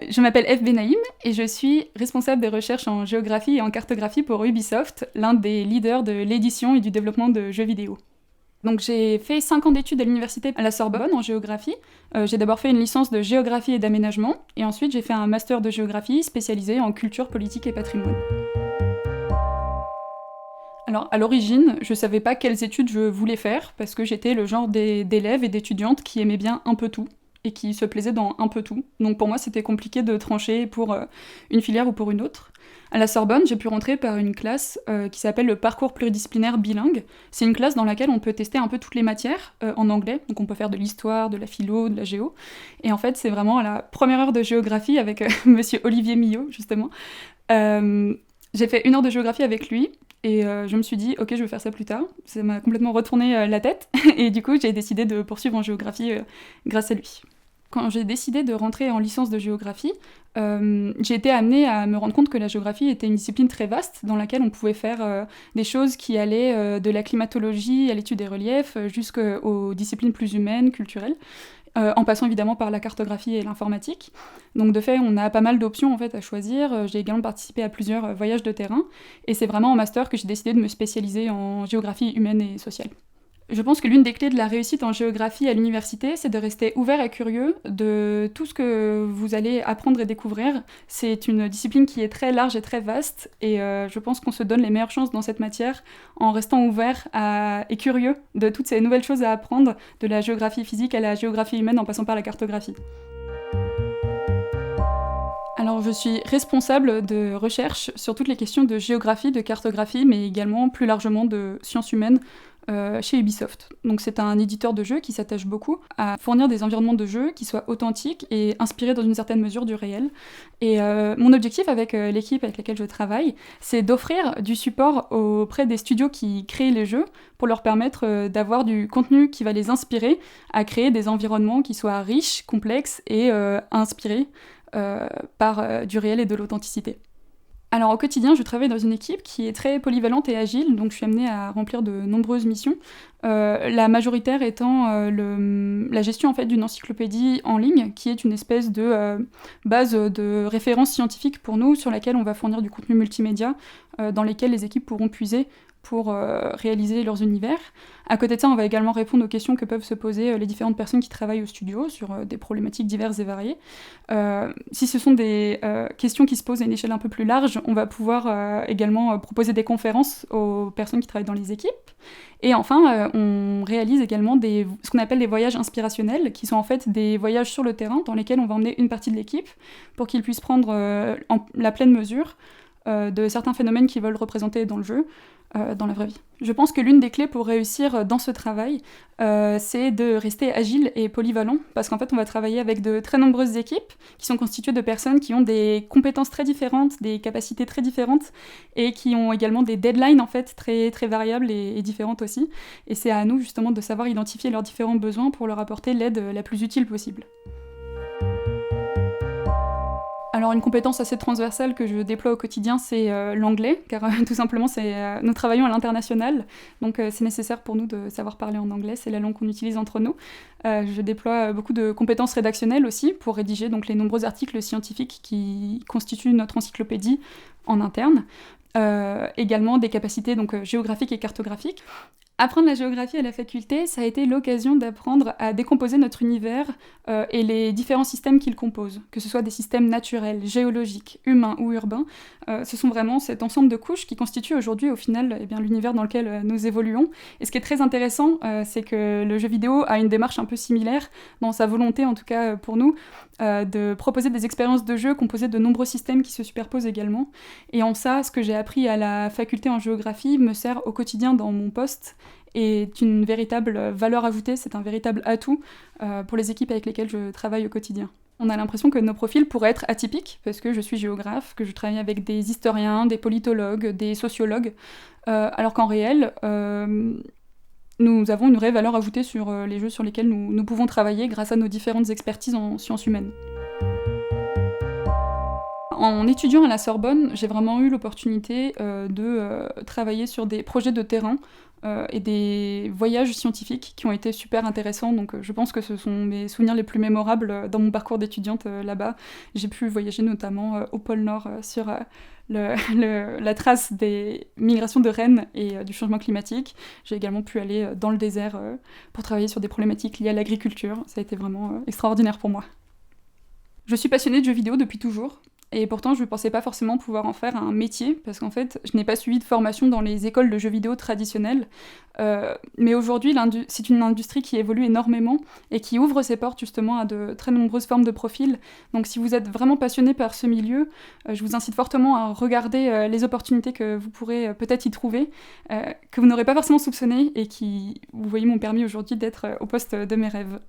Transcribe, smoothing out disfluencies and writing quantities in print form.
Je m'appelle Eve Benaïm et je suis responsable des recherches en géographie et en cartographie pour Ubisoft, l'un des leaders de l'édition et du développement de jeux vidéo. Donc j'ai fait 5 ans d'études à l'université à la Sorbonne en géographie. J'ai d'abord fait une licence de géographie et d'aménagement, et ensuite j'ai fait un master de géographie spécialisé en culture, politique et patrimoine. Alors, à l'origine, je savais pas quelles études je voulais faire, parce que j'étais le genre d'élève et d'étudiante qui aimait bien un peu tout, et qui se plaisait dans un peu tout. Donc pour moi, c'était compliqué de trancher pour une filière ou pour une autre. À la Sorbonne, j'ai pu rentrer par une classe qui s'appelle le parcours pluridisciplinaire bilingue. C'est une classe dans laquelle on peut tester un peu toutes les matières en anglais, donc on peut faire de l'histoire, de la philo, de la géo. Et en fait, c'est vraiment à la première heure de géographie avec monsieur Olivier Millot, justement. J'ai fait 1 heure de géographie avec lui, et je me suis dit, ok, je vais faire ça plus tard. Ça m'a complètement retourné la tête, et du coup, j'ai décidé de poursuivre en géographie grâce à lui. Quand j'ai décidé de rentrer en licence de géographie, j'ai été amenée à me rendre compte que la géographie était une discipline très vaste, dans laquelle on pouvait faire des choses qui allaient de la climatologie à l'étude des reliefs, jusqu'aux disciplines plus humaines, culturelles. En passant évidemment par la cartographie et l'informatique. Donc de fait, on a pas mal d'options en fait, à choisir. J'ai également participé à plusieurs voyages de terrain, et c'est vraiment en master que j'ai décidé de me spécialiser en géographie humaine et sociale. Je pense que l'une des clés de la réussite en géographie à l'université, c'est de rester ouvert et curieux de tout ce que vous allez apprendre et découvrir. C'est une discipline qui est très large et très vaste, et je pense qu'on se donne les meilleures chances dans cette matière en restant ouvert et curieux de toutes ces nouvelles choses à apprendre, de la géographie physique à la géographie humaine en passant par la cartographie. Alors, je suis responsable de recherche sur toutes les questions de géographie, de cartographie, mais également plus largement de sciences humaines chez Ubisoft. Donc c'est un éditeur de jeux qui s'attache beaucoup à fournir des environnements de jeu qui soient authentiques et inspirés dans une certaine mesure du réel. Et mon objectif avec l'équipe avec laquelle je travaille, c'est d'offrir du support auprès des studios qui créent les jeux pour leur permettre d'avoir du contenu qui va les inspirer à créer des environnements qui soient riches, complexes et inspirés par du réel et de l'authenticité. Alors au quotidien, je travaille dans une équipe qui est très polyvalente et agile, donc je suis amenée à remplir de nombreuses missions. La majoritaire étant la gestion en fait, d'une encyclopédie en ligne, qui est une espèce de base de référence scientifique pour nous, sur laquelle on va fournir du contenu multimédia, dans lesquels les équipes pourront puiser pour réaliser leurs univers. À côté de ça, on va également répondre aux questions que peuvent se poser les différentes personnes qui travaillent au studio sur des problématiques diverses et variées. Si ce sont des questions qui se posent à une échelle un peu plus large, on va pouvoir également proposer des conférences aux personnes qui travaillent dans les équipes. Et enfin, on réalise également ce qu'on appelle des voyages inspirationnels, qui sont en fait des voyages sur le terrain dans lesquels on va emmener une partie de l'équipe pour qu'ils puissent prendre la pleine mesure de certains phénomènes qu'ils veulent représenter dans le jeu, dans la vraie vie. Je pense que l'une des clés pour réussir dans ce travail, c'est de rester agile et polyvalent, parce qu'en fait, on va travailler avec de très nombreuses équipes qui sont constituées de personnes qui ont des compétences très différentes, des capacités très différentes, et qui ont également des deadlines en fait très, très variables et différentes aussi. Et c'est à nous justement de savoir identifier leurs différents besoins pour leur apporter l'aide la plus utile possible. Alors une compétence assez transversale que je déploie au quotidien, c'est l'anglais, car tout simplement nous travaillons à l'international, donc c'est nécessaire pour nous de savoir parler en anglais, c'est la langue qu'on utilise entre nous. Je déploie beaucoup de compétences rédactionnelles aussi pour rédiger donc, les nombreux articles scientifiques qui constituent notre encyclopédie en interne. Également des capacités donc, géographiques et cartographiques. Apprendre la géographie à la faculté, ça a été l'occasion d'apprendre à décomposer notre univers et les différents systèmes qu'il compose, que ce soit des systèmes naturels, géologiques, humains ou urbains. Ce sont vraiment cet ensemble de couches qui constituent aujourd'hui, au final, l'univers dans lequel nous évoluons. Et ce qui est très intéressant, c'est que le jeu vidéo a une démarche un peu similaire, dans sa volonté, en tout cas pour nous, de proposer des expériences de jeu composées de nombreux systèmes qui se superposent également. Et en ça, ce que j'ai appris à la faculté en géographie me sert au quotidien dans mon poste, est une véritable valeur ajoutée, c'est un véritable atout pour les équipes avec lesquelles je travaille au quotidien. On a l'impression que nos profils pourraient être atypiques, parce que je suis géographe, que je travaille avec des historiens, des politologues, des sociologues, alors qu'en réel, nous avons une vraie valeur ajoutée sur les jeux sur lesquels nous pouvons travailler grâce à nos différentes expertises en sciences humaines. En étudiant à la Sorbonne, j'ai vraiment eu l'opportunité de travailler sur des projets de terrain et des voyages scientifiques qui ont été super intéressants. Donc je pense que ce sont mes souvenirs les plus mémorables dans mon parcours d'étudiante là-bas. J'ai pu voyager notamment au pôle Nord sur la trace des migrations de rennes et du changement climatique. J'ai également pu aller dans le désert pour travailler sur des problématiques liées à l'agriculture. Ça a été vraiment extraordinaire pour moi. Je suis passionnée de jeux vidéo depuis toujours. Et pourtant, je ne pensais pas forcément pouvoir en faire un métier, parce qu'en fait, je n'ai pas suivi de formation dans les écoles de jeux vidéo traditionnelles. Mais aujourd'hui, c'est une industrie qui évolue énormément et qui ouvre ses portes justement à de très nombreuses formes de profils. Donc si vous êtes vraiment passionné par ce milieu, je vous incite fortement à regarder les opportunités que vous pourrez peut-être y trouver, que vous n'aurez pas forcément soupçonnées et qui, vous voyez, m'ont permis aujourd'hui d'être au poste de mes rêves.